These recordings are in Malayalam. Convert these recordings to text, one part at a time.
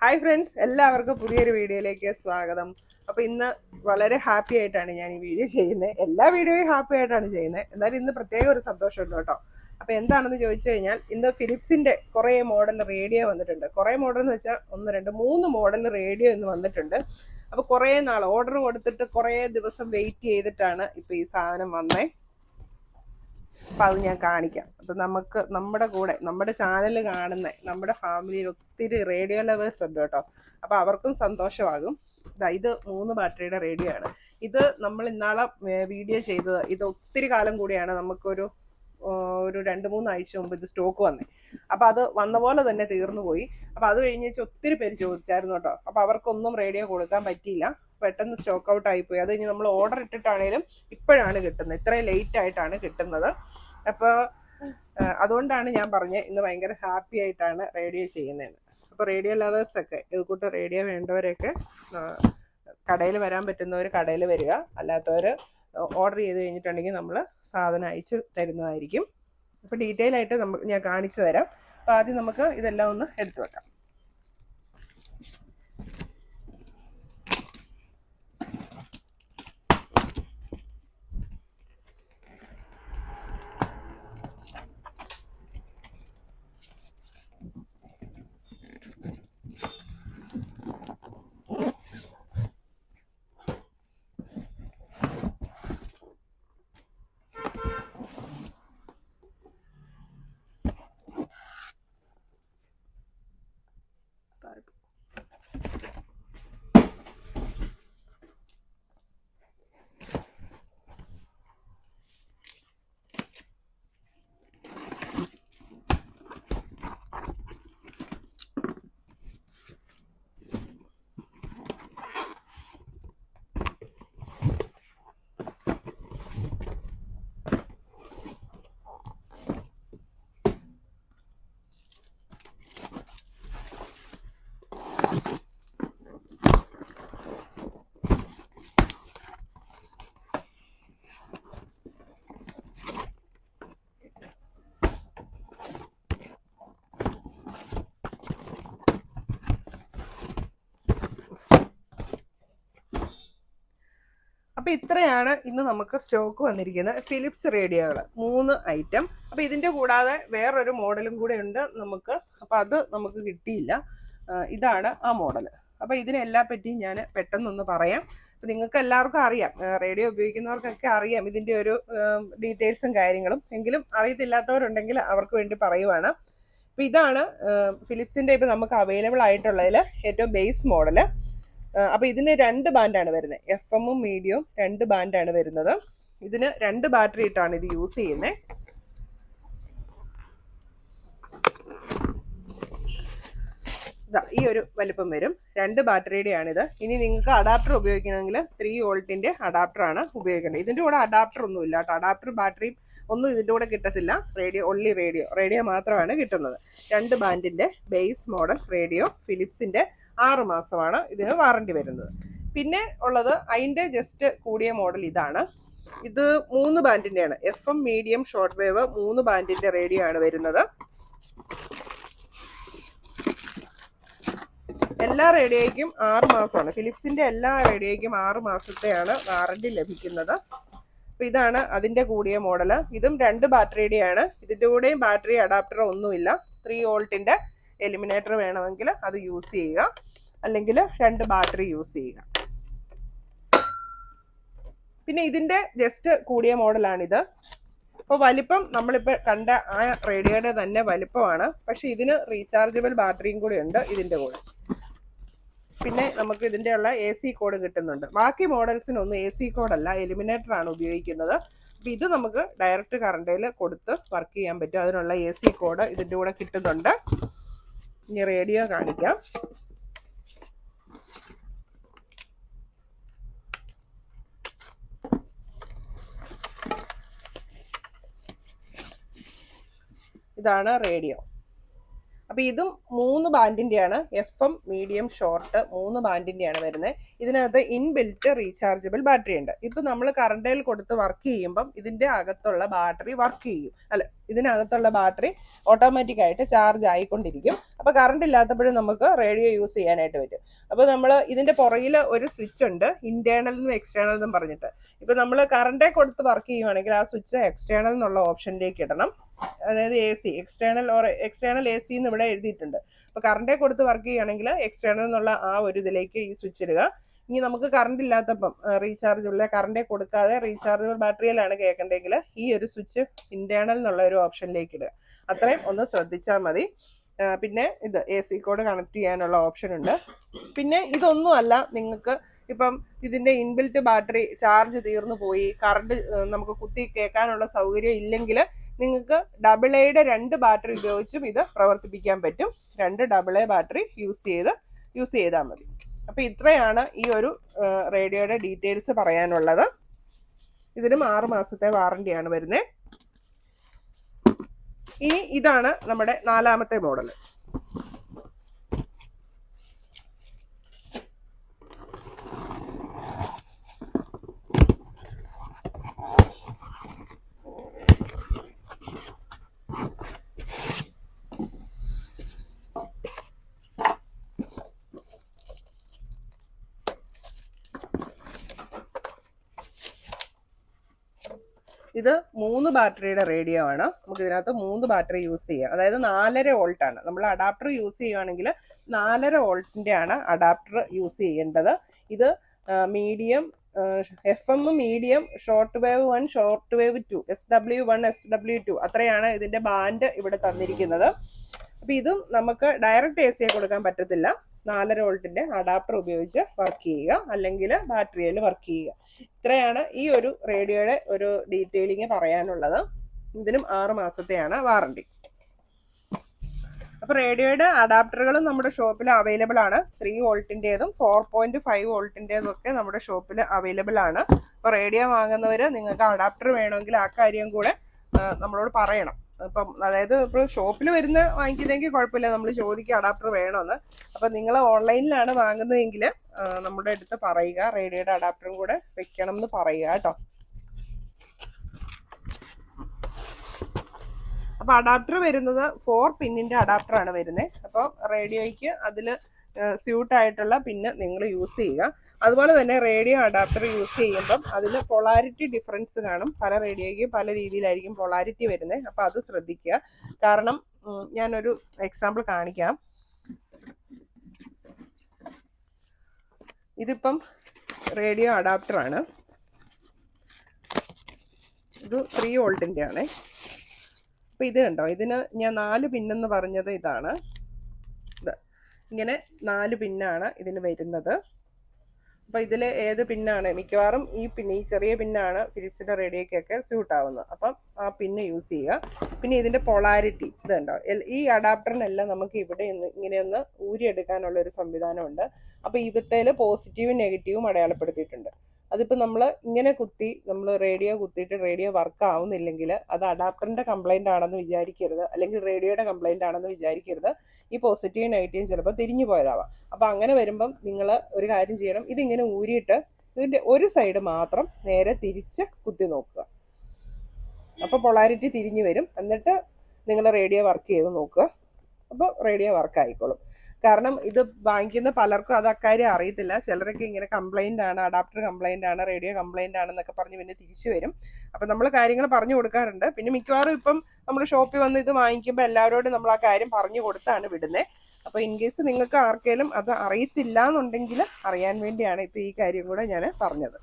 ഹായ് ഫ്രണ്ട്സ്, എല്ലാവർക്കും പുതിയൊരു വീഡിയോയിലേക്ക് സ്വാഗതം. അപ്പോൾ ഇന്ന് വളരെ ഹാപ്പി ആയിട്ടാണ് ഞാൻ ഈ വീഡിയോ ചെയ്യുന്നത്. എല്ലാ വീഡിയോയും ഹാപ്പി ആയിട്ടാണ് ചെയ്യുന്നത്, എന്നാലും ഇന്ന് പ്രത്യേക ഒരു സന്തോഷമുണ്ട് കേട്ടോ. അപ്പോൾ എന്താണെന്ന് ചോദിച്ചു കഴിഞ്ഞാൽ, ഇന്ന് ഫിലിപ്സിൻ്റെ കുറേ മോഡൽ റേഡിയോ വന്നിട്ടുണ്ട്. കുറേ മോഡൽ എന്ന് വെച്ചാൽ 1, 2, 3 മോഡൽ റേഡിയോ ഇന്ന് വന്നിട്ടുണ്ട്. അപ്പോൾ കുറേ നാൾ ഓർഡർ കൊടുത്തിട്ട് കുറേ ദിവസം വെയിറ്റ് ചെയ്തിട്ടാണ് ഇപ്പോൾ ഈ സാധനം വന്നേ. അപ്പം അത് ഞാൻ കാണിക്കാം. അപ്പം നമുക്ക് നമ്മുടെ കൂടെ നമ്മുടെ ചാനൽ കാണുന്ന നമ്മുടെ ഫാമിലിയിൽ ഒത്തിരി റേഡിയോ ലവേഴ്സ് ഉണ്ട് കേട്ടോ. അപ്പോൾ അവർക്കും സന്തോഷമാകും. ഇത് 3 ബാറ്ററിയുടെ റേഡിയോ ആണ്. ഇത് നമ്മൾ ഇന്നാളെ വീഡിയോ ചെയ്തത്. ഇത് ഒത്തിരി കാലം കൂടിയാണ്, നമുക്കൊരു 2-3 ആഴ്ച മുമ്പ് ഇത് സ്റ്റോക്ക് വന്നേ. അപ്പം അത് വന്ന പോലെ തന്നെ തീർന്നു പോയി. അപ്പം അത് കഴിഞ്ഞ് ഒത്തിരി പേര് ചോദിച്ചായിരുന്നു കേട്ടോ. അപ്പം അവർക്കൊന്നും റേഡിയോ കൊടുക്കാൻ പറ്റിയില്ല, പെട്ടെന്ന് സ്റ്റോക്ക് ഔട്ട് ആയിപ്പോയി. അത് കഴിഞ്ഞ് നമ്മൾ ഓർഡർ ഇട്ടിട്ടാണേലും ഇപ്പോഴാണ് കിട്ടുന്നത്, ഇത്രയും ലേറ്റ് ആയിട്ടാണ് കിട്ടുന്നത്. അപ്പോൾ അതുകൊണ്ടാണ് ഞാൻ പറഞ്ഞത് ഇന്ന് ഭയങ്കര ഹാപ്പി ആയിട്ടാണ് റേഡിയോ ചെയ്യുന്നതെന്ന്. അപ്പോൾ റേഡിയോ ലവേഴ്സൊക്കെ ഇത് കൂട്ട് റേഡിയോ വേണ്ടവരൊക്കെ കടയിൽ വരാൻ പറ്റുന്നവർ കടയിൽ വരിക, അല്ലാത്തവർ ഓർഡർ ചെയ്ത് കഴിഞ്ഞിട്ടുണ്ടെങ്കിൽ നമ്മൾ സാധനം അയച്ച് തരുന്നതായിരിക്കും. അപ്പോൾ ഡീറ്റെയിൽ ആയിട്ട് ഞാൻ കാണിച്ചു തരാം. അപ്പോൾ ആദ്യം നമുക്ക് ഇതെല്ലാം ഒന്ന് എടുത്തു വെക്കാം. അപ്പോൾ ഇത്രയാണ് ഇന്ന് നമുക്ക് സ്റ്റോക്ക് വന്നിരിക്കുന്നത് ഫിലിപ്സ് റേഡിയോകൾ 3 ഐറ്റം. അപ്പോൾ ഇതിൻ്റെ കൂടാതെ വേറൊരു മോഡലും കൂടെ ഉണ്ട് നമുക്ക്. അപ്പോൾ അത് നമുക്ക് കിട്ടിയില്ല. ഇതാണ് ആ മോഡൽ. അപ്പോൾ ഇതിനെല്ലാം പറ്റിയും ഞാൻ പെട്ടെന്നൊന്ന് പറയാം. അപ്പോൾ നിങ്ങൾക്ക് എല്ലാവർക്കും അറിയാം, റേഡിയോ ഉപയോഗിക്കുന്നവർക്കൊക്കെ അറിയാം ഇതിൻ്റെ ഒരു ഡീറ്റെയിൽസും കാര്യങ്ങളും. എങ്കിലും അറിയത്തില്ലാത്തവരുണ്ടെങ്കിൽ അവർക്ക് വേണ്ടി പറയുവാണ്. അപ്പോൾ ഇതാണ് ഫിലിപ്സിൻ്റെ ഇപ്പോൾ നമുക്ക് അവൈലബിൾ ആയിട്ടുള്ളതിൽ ഏറ്റവും ബേസ് മോഡല്. അപ്പോൾ ഇതിന് 2 ബാൻഡാണ് വരുന്നത്, FM-ഉം മീഡിയവും 2 ബാൻഡാണ് വരുന്നത്. ഇതിന് 2 ബാറ്ററി ഇട്ടാണ് ഇത് യൂസ് ചെയ്യുന്നത്. ഈ ഒരു വലിപ്പം വരും. 2 ബാറ്ററിയുടെയാണിത്. ഇനി നിങ്ങൾക്ക് അഡാപ്റ്റർ ഉപയോഗിക്കണമെങ്കിൽ 3 വോൾട്ടിൻ്റെ അഡാപ്റ്ററാണ് ഉപയോഗിക്കേണ്ടത്. ഇതിൻ്റെ കൂടെ അഡാപ്റ്റർ ഒന്നും ഇല്ല കേട്ടോ. അഡാപ്റ്റർ ബാറ്ററിയും ഒന്നും ഇതിൻ്റെ കൂടെ കിട്ടത്തില്ല. ഒള്ളി റേഡിയോ മാത്രമാണ് കിട്ടുന്നത്. 2 ബാൻഡിൻ്റെ ബേസ് മോഡൽ റേഡിയോ ഫിലിപ്സിൻ്റെ 6 മാസമാണ് ഇതിന് വാറണ്ടി വരുന്നത്. പിന്നെ ഉള്ളത് അതിൻ്റെ ജസ്റ്റ് കൂടിയ മോഡൽ ഇതാണ്. ഇത് 3 ബാൻഡിൻ്റെയാണ്. FM, മീഡിയം, ഷോർട്ട് വേവ് 3 ബാൻഡിൻ്റെ റേഡിയോ ആണ് വരുന്നത്. എല്ലാ റേഡിയോയ്ക്കും 6 മാസമാണ്. ഫിലിപ്സിൻ്റെ എല്ലാ റേഡിയോയ്ക്കും 6 മാസത്തെയാണ് വാറണ്ടി ലഭിക്കുന്നത്. അപ്പോൾ ഇതാണ് അതിൻ്റെ കൂടിയ മോഡൽ. ഇതും 2 ബാറ്ററിയുടെയാണ്. ഇതിൻ്റെ കൂടെയും ബാറ്ററി അഡാപ്റ്റർ ഒന്നുമില്ല. 3 വോൾട്ടിൻ്റെ എലിമിനേറ്റർ വേണമെങ്കിൽ അത് യൂസ് ചെയ്യുക, അല്ലെങ്കിൽ 2 ബാറ്ററി യൂസ് ചെയ്യുക. പിന്നെ ഇതിൻ്റെ ജസ്റ്റ് കൂടിയ മോഡലാണിത്. അപ്പോൾ വലിപ്പം നമ്മളിപ്പോൾ കണ്ട ആ റേഡിയോയുടെ തന്നെ വലിപ്പമാണ്. പക്ഷെ ഇതിന് റീചാർജബിൾ ബാറ്ററിയും കൂടി ഉണ്ട് ഇതിൻ്റെ കൂടെ. പിന്നെ നമുക്ക് ഇതിൻ്റെ ഉള്ള AC കോഡ് കിട്ടുന്നുണ്ട്. ബാക്കി മോഡൽസിനൊന്നും AC കോഡല്ല, എലിമിനേറ്റർ ആണ് ഉപയോഗിക്കുന്നത്. അപ്പോൾ ഇത് നമുക്ക് ഡയറക്റ്റ് കറണ്ടിൽ കൊടുത്ത് വർക്ക് ചെയ്യാൻ പറ്റും. അതിനുള്ള AC കോഡ് ഇതിൻ്റെ കൂടെ കിട്ടുന്നുണ്ട്. ഇനി റേഡിയോ കാണിക്കാം. ഇതാണ് റേഡിയോ. അപ്പോൾ ഇതും 3 ബാൻഡിൻ്റെയാണ്. FM, മീഡിയം, ഷോർട്ട് 3 ബാൻഡിൻ്റെയാണ് വരുന്നത്. ഇതിനകത്ത് ഇൻബിൽറ്റ് റീചാർജബിൾ ബാറ്ററി ഉണ്ട്. ഇപ്പം നമ്മൾ കറണ്ടിൽ കൊടുത്ത് വർക്ക് ചെയ്യുമ്പം ഇതിൻ്റെ അകത്തുള്ള ബാറ്ററി വർക്ക് ചെയ്യും. ഇതിനകത്തുള്ള ബാറ്ററി ഓട്ടോമാറ്റിക്കായിട്ട് ചാർജ് ആയിക്കൊണ്ടിരിക്കും. അപ്പോൾ കറണ്ട് ഇല്ലാത്തപ്പോഴും നമുക്ക് റേഡിയോ യൂസ് ചെയ്യാനായിട്ട് പറ്റും. അപ്പോൾ നമ്മൾ ഇതിൻ്റെ പുറകിൽ ഒരു സ്വിച്ച് ഉണ്ട്, ഇന്റേണൽ എന്നും എക്സ്റ്റേണൽ എന്നും പറഞ്ഞിട്ട്. ഇപ്പോൾ നമ്മൾ കറണ്ടേ കൊടുത്ത് വർക്ക് ചെയ്യുവാണെങ്കിൽ ആ സ്വിച്ച് എക്സ്റ്റേണൽ എന്നുള്ള ഓപ്ഷനിലേക്ക് ഇടണം. അതായത് AC, എക്സ്റ്റേണൽ AC എന്ന് ഇവിടെ എഴുതിയിട്ടുണ്ട്. അപ്പോൾ കറണ്ടേ കൊടുത്ത് വർക്ക് ചെയ്യുകയാണെങ്കിൽ എക്സ്റ്റേണൽ എന്നുള്ള ആ ഒരു ഇതിലേക്ക് ഈ സ്വിച്ച് ഇടുക. ഇനി നമുക്ക് കറണ്ട് ഇല്ലാത്തപ്പം റീചാർജ് ഉള്ള കറണ്ടേ കൊടുക്കാതെ റീചാർജബിൾ ബാറ്ററിയിലാണ് കേൾക്കേണ്ടതെങ്കിൽ ഈ ഒരു സ്വിച്ച് ഇന്റേണൽ എന്നുള്ള ഒരു ഓപ്ഷനിലേക്ക് ഇടുക. അത്രയും ഒന്ന് ശ്രദ്ധിച്ചാൽ മതി. പിന്നെ ഇത് AC കോഡ് കണക്ട് ചെയ്യാനുള്ള ഓപ്ഷൻ ഉണ്ട്. പിന്നെ ഇതൊന്നും അല്ല, നിങ്ങൾക്ക് ഇപ്പം ഇതിൻ്റെ ഇൻബിൽറ്റ് ബാറ്ററി ചാർജ് തീർന്നു പോയി, കറണ്ട് നമുക്ക് കുത്തി കേൾക്കാനുള്ള സൗകര്യം ഇല്ലെങ്കിൽ നിങ്ങൾക്ക് AA-യുടെ 2 ബാറ്ററി ഉപയോഗിച്ചും ഇത് പ്രവർത്തിപ്പിക്കാൻ പറ്റും. 2 AA ബാറ്ററി യൂസ് ചെയ്താൽ മതി. അപ്പോൾ ഇത്രയാണ് ഈ ഒരു റേഡിയോയുടെ ഡീറ്റെയിൽസ് പറയാനുള്ളത്. ഇതിനും 6 മാസത്തെ വാറണ്ടിയാണ് വരുന്നത്. ഇനി ഇതാണ് നമ്മുടെ 4ാമത്തെ മോഡൽ. ഇത് 3 ബാറ്ററിയുടെ റേഡിയോ ആണ്. നമുക്ക് ഇതിനകത്ത് 3 ബാറ്ററി യൂസ് ചെയ്യാം. അതായത് 4.5 വോൾട്ട് ആണ്. നമ്മൾ അഡാപ്റ്റർ യൂസ് ചെയ്യുകയാണെങ്കിൽ 4.5 വോൾട്ടിൻ്റെ ആണ് അഡാപ്റ്റർ യൂസ് ചെയ്യേണ്ടത്. ഇത് medium FM medium, short wave 1, short wave 2, SW1, SW2 അത്രയാണ് ഇതിൻ്റെ ബാൻഡ് ഇവിടെ തന്നിരിക്കുന്നത്. അപ്പോൾ ഇതും നമുക്ക് ഡയറക്റ്റ് AC കൊടുക്കാൻ പറ്റത്തില്ല. 4.5 വോൾട്ടിൻ്റെ അഡാപ്റ്റർ ഉപയോഗിച്ച് വർക്ക് ചെയ്യുക, അല്ലെങ്കിൽ ബാറ്ററിയിൽ വർക്ക് ചെയ്യുക. ഇത്രയാണ് ഈ ഒരു റേഡിയോയുടെ ഒരു ഡീറ്റെയിലിംഗ് പറയാനുള്ളത്. ഇതിനും 6 മാസത്തെയാണ് വാറണ്ടി. അപ്പോൾ റേഡിയോയുടെ അഡാപ്റ്ററുകളും നമ്മുടെ ഷോപ്പിൽ അവൈലബിൾ ആണ്. 3 വോൾട്ടിൻ്റെതും 4.5 വോൾട്ടിൻ്റെതും ഒക്കെ നമ്മുടെ ഷോപ്പിൽ അവൈലബിൾ ആണ്. അപ്പോൾ റേഡിയോ വാങ്ങുന്നവർ നിങ്ങൾക്ക് അഡാപ്റ്റർ വേണമെങ്കിൽ ആ കാര്യം കൂടെ നമ്മളോട് പറയണം. ഇപ്പം അതായത് ഇപ്പോൾ ഷോപ്പിൽ വാങ്ങിക്കുന്നതെങ്കിൽ കുഴപ്പമില്ല, നമ്മൾ ചോദിക്കുക അഡാപ്റ്റർ വേണമെന്ന്. അപ്പം നിങ്ങൾ ഓൺലൈനിലാണ് വാങ്ങുന്നതെങ്കിൽ നമ്മുടെ അടുത്ത് പറയുക, റേഡിയോയുടെ അഡാപ്റ്ററും കൂടെ വെക്കണം എന്ന് പറയുക കേട്ടോ. അപ്പോൾ അഡാപ്റ്റർ വരുന്നത് 4 പിന്നിൻ്റെ അഡാപ്റ്ററാണ് വരുന്നത്. അപ്പോൾ റേഡിയോയ്ക്ക് അതിൽ സ്യൂട്ടായിട്ടുള്ള പിന്ന് നിങ്ങൾ യൂസ് ചെയ്യുക. അതുപോലെ തന്നെ റേഡിയോ അഡാപ്റ്റർ യൂസ് ചെയ്യുമ്പം അതിൽ പൊളാരിറ്റി ഡിഫറൻസ് കാണും. പല റേഡിയോയ്ക്കും പല രീതിയിലായിരിക്കും പൊളാരിറ്റി വരുന്നത്. അപ്പോൾ അത് ശ്രദ്ധിക്കുക. കാരണം ഞാനൊരു എക്സാമ്പിൾ കാണിക്കാം. ഇതിപ്പം റേഡിയോ അഡാപ്റ്ററാണ്. ഇത് 3 വോൾട്ടിൻ്റെ ആണ്. അപ്പോൾ ഇത് കണ്ടോ, ഇതിന് ഞാൻ 4 പിന്നെന്ന് പറഞ്ഞത് ഇതാണ്. ഇങ്ങനെ 4 പിന്നാണ് ഇതിന് വരുന്നത്. അപ്പോൾ ഇതിൽ ഏത് പിന്നാണ് മിക്കവാറും ഈ ചെറിയ പിന്നാണ് ഫിലിപ്സിൻ്റെ റേഡിയോയ്ക്കൊക്കെ സ്യൂട്ട് ആവുന്നത്. അപ്പം ആ പിന്ന് യൂസ് ചെയ്യുക. പിന്നെ ഇതിൻ്റെ പൊളാരിറ്റി ഇത് കണ്ടോ, ഈ അഡാപ്റ്ററിനെല്ലാം നമുക്ക് ഇവിടെ ഇങ്ങനെയൊന്ന് ഊരിയെടുക്കാനുള്ളൊരു സംവിധാനമുണ്ട്. അപ്പോൾ ഇവിടത്തേൽ പോസിറ്റീവും നെഗറ്റീവും അടയാളപ്പെടുത്തിയിട്ടുണ്ട്. അതിപ്പോൾ നമ്മൾ ഇങ്ങനെ നമ്മൾ റേഡിയോ കുത്തിയിട്ട് റേഡിയോ വർക്ക് ആവുന്നില്ലെങ്കിൽ അത് അഡാപ്റ്ററിൻ്റെ കംപ്ലൈൻ്റ് ആണെന്ന് വിചാരിക്കരുത്, അല്ലെങ്കിൽ റേഡിയോയുടെ കംപ്ലൈൻ്റ് ആണെന്ന് വിചാരിക്കരുത്. ഈ പോസിറ്റീവും നെഗറ്റീവും ചിലപ്പോൾ തിരിഞ്ഞു പോയതാവാം. അപ്പോൾ അങ്ങനെ വരുമ്പം നിങ്ങൾ ഒരു കാര്യം ചെയ്യണം, ഇതിങ്ങനെ ഊരിയിട്ട് ഇതിൻ്റെ ഒരു സൈഡ് മാത്രം നേരെ തിരിച്ച് കുത്തി നോക്കുക. അപ്പോൾ പൊളാരിറ്റി തിരിഞ്ഞു വരും. എന്നിട്ട് നിങ്ങൾ റേഡിയോ വർക്ക് ചെയ്ത് നോക്കുക. അപ്പോൾ റേഡിയോ വർക്ക് ആയിക്കോളും. കാരണം ഇത് വാങ്ങിക്കുന്ന പലർക്കും അത് അക്കാര്യം അറിയത്തില്ല. ചിലരൊക്കെ ഇങ്ങനെ കംപ്ലൈൻ്റ് ആണ്, അഡാപ്റ്റർ കംപ്ലൈൻ്റ് ആണ്, റേഡിയോ കംപ്ലൈൻ്റ് ആണെന്നൊക്കെ പറഞ്ഞ് പിന്നെ തിരിച്ചു വരും. അപ്പം നമ്മൾ കാര്യങ്ങൾ പറഞ്ഞു കൊടുക്കാറുണ്ട്. പിന്നെ മിക്കവാറും ഇപ്പം നമ്മൾ ഷോപ്പിൽ വന്ന് ഇത് വാങ്ങിക്കുമ്പോൾ എല്ലാവരോടും നമ്മൾ ആ കാര്യം പറഞ്ഞു കൊടുത്താണ് വിടുന്നത്. അപ്പോൾ ഇൻ കേസ് നിങ്ങൾക്ക് ആർക്കെങ്കിലും അത് അറിയത്തില്ല എന്നുണ്ടെങ്കിൽ അറിയാൻ വേണ്ടിയാണ് ഇപ്പോൾ ഈ കാര്യം കൂടെ ഞാൻ പറഞ്ഞത്.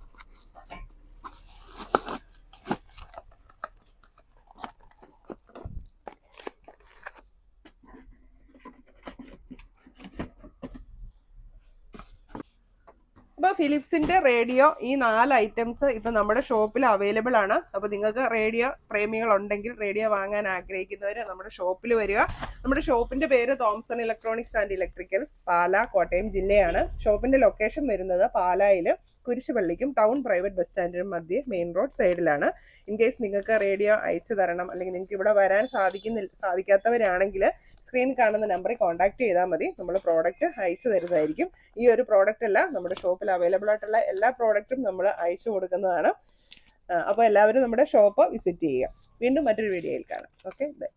അപ്പോൾ ഫിലിപ്സിൻ്റെ റേഡിയോ ഈ 4 ഐറ്റംസ് ഇപ്പം നമ്മുടെ ഷോപ്പിൽ അവൈലബിൾ ആണ്. അപ്പോൾ നിങ്ങൾക്ക് റേഡിയോ പ്രേമികളുണ്ടെങ്കിൽ, റേഡിയോ വാങ്ങാൻ ആഗ്രഹിക്കുന്നവർ നമ്മുടെ ഷോപ്പിൽ വരിക. നമ്മുടെ ഷോപ്പിൻ്റെ പേര് Thomson electronics and electricals, Pala, Kottayam ജില്ലയാണ്. ഷോപ്പിൻ്റെ ലൊക്കേഷൻ വരുന്നത് പാലായിൽ കുരിശുപള്ളിക്കും ടൗൺ പ്രൈവറ്റ് ബസ് സ്റ്റാൻഡിനും മധ്യേ മെയിൻ റോഡ് സൈഡിലാണ്. ഇൻ കേസ് നിങ്ങൾക്ക് റേഡിയോ അയച്ചു തരണം, അല്ലെങ്കിൽ നിങ്ങൾക്ക് ഇവിടെ വരാൻ സാധിക്കാത്തവരാണെങ്കിൽ സ്ക്രീൻ കാണുന്ന നമ്പറിൽ കോൺടാക്ട് ചെയ്താൽ മതി. നമ്മൾ പ്രോഡക്റ്റ് അയച്ചു തരുന്നതായിരിക്കും. ഈ ഒരു പ്രോഡക്റ്റ് അല്ല, നമ്മുടെ ഷോപ്പിൽ അവൈലബിൾ ആയിട്ടുള്ള എല്ലാ പ്രോഡക്റ്റും നമ്മൾ അയച്ചു കൊടുക്കുന്നതാണ്. അപ്പോൾ എല്ലാവരും നമ്മുടെ ഷോപ്പ് വിസിറ്റ് ചെയ്യുക. വീണ്ടും മറ്റൊരു വീഡിയോയിൽ കാണാം. Okay, by.